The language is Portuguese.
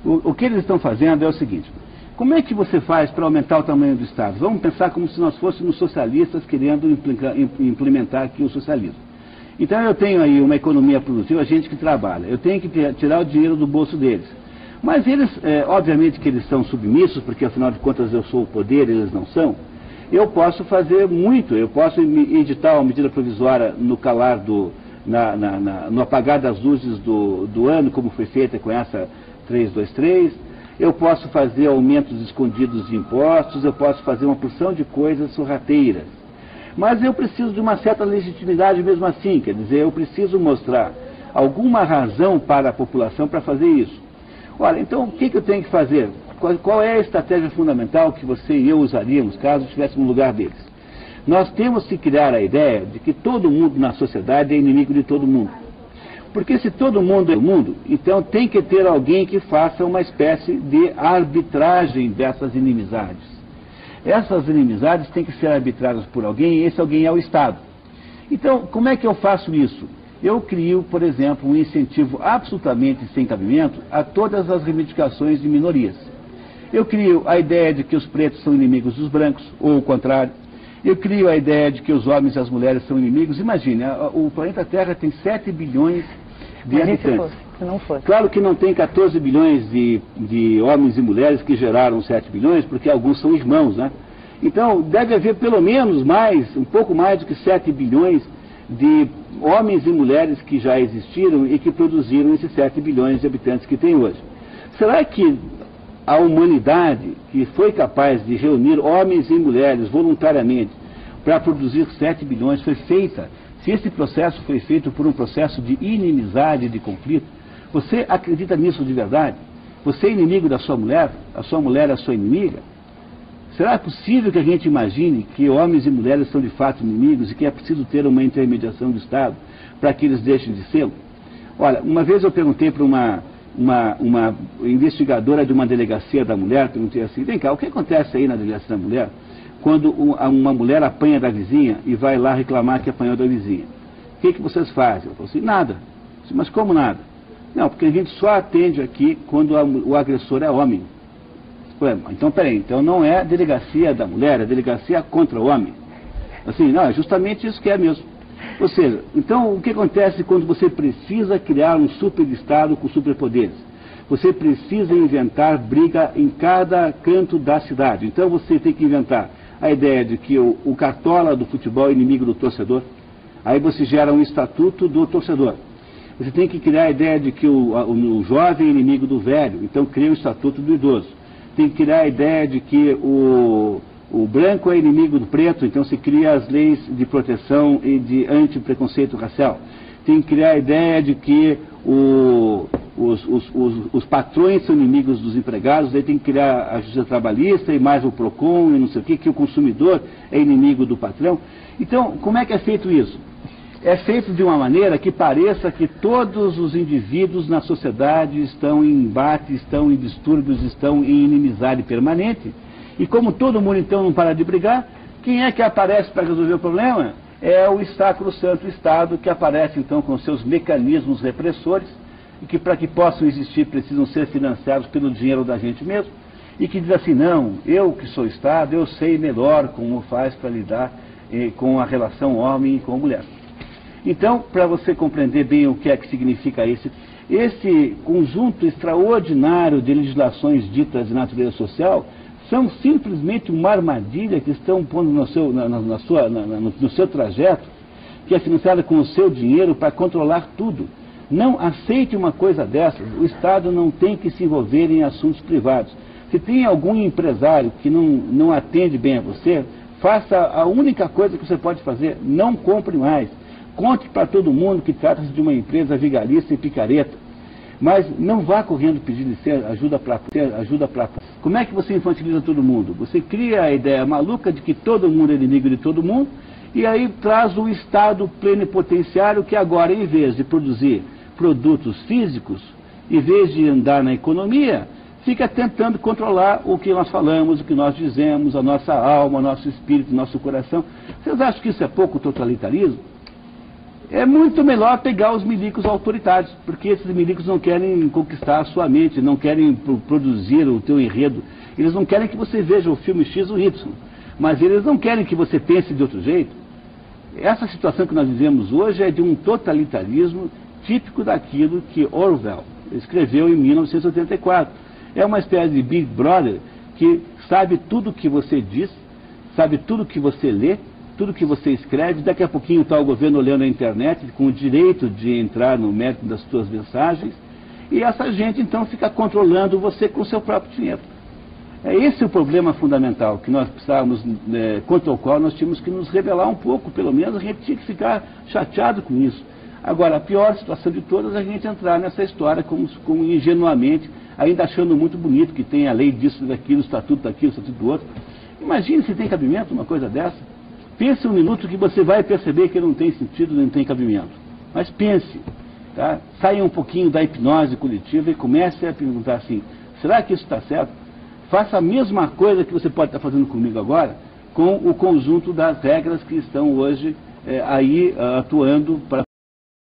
O que eles estão fazendo é o seguinte: como é que você faz para aumentar o tamanho do Estado? Vamos pensar como se nós fôssemos socialistas querendo implementar aqui o socialismo. Então eu tenho aí uma economia produtiva, gente que trabalha, eu tenho que tirar o dinheiro do bolso deles. Mas eles, obviamente que eles são submissos, porque afinal de contas eu sou o poder, eles não são. Eu posso fazer muito, eu posso editar uma medida provisória no calar no apagar das luzes do ano, como foi feita com essa 323, eu posso fazer aumentos escondidos de impostos, eu posso fazer uma porção de coisas sorrateiras. Mas eu preciso de uma certa legitimidade mesmo assim, quer dizer, eu preciso mostrar alguma razão para a população para fazer isso. Olha, então o que eu tenho que fazer? Qual é a estratégia fundamental que você e eu usaríamos caso estivéssemos no lugar deles? Nós temos que criar a ideia de que todo mundo na sociedade é inimigo de todo mundo. Porque se todo mundo é o mundo, então tem que ter alguém que faça uma espécie de arbitragem dessas inimizades. Essas inimizades têm que ser arbitradas por alguém, e esse alguém é o Estado. Então, como é que eu faço isso? Eu crio, por exemplo, um incentivo absolutamente sem cabimento a todas as reivindicações de minorias. Eu crio a ideia de que os pretos são inimigos dos brancos, ou o contrário. Eu crio a ideia de que os homens e as mulheres são inimigos. Imagine, o planeta Terra tem 7 bilhões de habitantes. Se não fosse. Claro que não tem 14 bilhões de homens e mulheres que geraram 7 bilhões, porque alguns são irmãos, né? Então, deve haver pelo menos um pouco mais do que 7 bilhões de homens e mulheres que já existiram e que produziram esses 7 bilhões de habitantes que tem hoje. Será que a humanidade, que foi capaz de reunir homens e mulheres voluntariamente para produzir 7 bilhões, foi feita? Se esse processo foi feito por um processo de inimizade, de conflito, você acredita nisso de verdade? Você é inimigo da sua mulher? A sua mulher é a sua inimiga? Será possível que a gente imagine que homens e mulheres são de fato inimigos e que é preciso ter uma intermediação do Estado para que eles deixem de ser? Olha, uma vez eu perguntei para uma investigadora de uma delegacia da mulher, perguntei assim: vem cá, o que acontece aí na delegacia da mulher quando uma mulher apanha da vizinha e vai lá reclamar que apanhou da vizinha? O que vocês fazem? Eu falei assim: nada. Eu disse, mas como nada? Não, porque a gente só atende aqui quando o agressor é homem. Então, peraí, então não é delegacia da mulher, é delegacia contra o homem. Assim, não, é justamente isso que é mesmo. Ou seja, então o que acontece quando você precisa criar um superestado com superpoderes? Você precisa inventar briga em cada canto da cidade. Então você tem que inventar a ideia de que o cartola do futebol é inimigo do torcedor. Aí você gera um estatuto do torcedor. Você tem que criar a ideia de que o jovem é inimigo do velho, então cria o estatuto do idoso. Tem que criar a ideia de que o branco é inimigo do preto, então se cria as leis de proteção e de anti-preconceito racial. Tem que criar a ideia de que os patrões são inimigos dos empregados, daí tem que criar a justiça trabalhista e mais o PROCON e não sei o que o consumidor é inimigo do patrão. Então, como é que é feito isso? É feito de uma maneira que pareça que todos os indivíduos na sociedade estão em embate, estão em distúrbios, estão em inimizade permanente. E como todo mundo então não para de brigar, quem é que aparece para resolver o problema? É o sacrosanto Estado, que aparece então com seus mecanismos repressores, e que para que possam existir precisam ser financiados pelo dinheiro da gente mesmo, e que diz assim: não, eu que sou Estado, eu sei melhor como faz para lidar com a relação homem e com mulher. Então, para você compreender bem o que é que significa esse conjunto extraordinário de legislações ditas de natureza social, são simplesmente uma armadilha que estão pondo no seu trajeto, que é financiada com o seu dinheiro para controlar tudo. Não aceite uma coisa dessas. O Estado não tem que se envolver em assuntos privados. Se tem algum empresário que não atende bem a você, faça a única coisa que você pode fazer: não compre mais. Conte para todo mundo que trata-se de uma empresa vigarista e picareta. Mas não vá correndo pedir ajuda para... Como é que você infantiliza todo mundo? Você cria a ideia maluca de que todo mundo é inimigo de todo mundo, e aí traz o Estado plenipotenciário que agora, em vez de produzir produtos físicos, em vez de andar na economia, fica tentando controlar o que nós falamos, o que nós dizemos, a nossa alma, o nosso espírito, o nosso coração. Vocês acham que isso é pouco totalitarismo? É muito melhor pegar os milicos autoritários, porque esses milicos não querem conquistar a sua mente, não querem produzir o teu enredo. Eles não querem que você veja o filme X ou Y, mas eles não querem que você pense de outro jeito. Essa situação que nós vivemos hoje é de um totalitarismo típico daquilo que Orwell escreveu em 1984. É uma espécie de Big Brother que sabe tudo o que você diz, sabe tudo o que você lê, tudo que você escreve. Daqui a pouquinho está o governo olhando a internet com o direito de entrar no mérito das suas mensagens, e essa gente então fica controlando você com o seu próprio dinheiro. É esse o problema fundamental que nós precisávamos, contra o qual nós tínhamos que nos rebelar um pouco, pelo menos a gente tinha que ficar chateado com isso. Agora, a pior situação de todas é a gente entrar nessa história como ingenuamente, ainda achando muito bonito que tem a lei disso, daquilo, o estatuto daquilo, o estatuto do outro. Imagine se tem cabimento uma coisa dessa. Pense um minuto que você vai perceber que não tem sentido, nem tem cabimento. Mas pense, tá? Saia um pouquinho da hipnose coletiva e comece a perguntar assim, será que isso está certo? Faça a mesma coisa que você pode estar fazendo comigo agora, com o conjunto das regras que estão hoje aí atuando para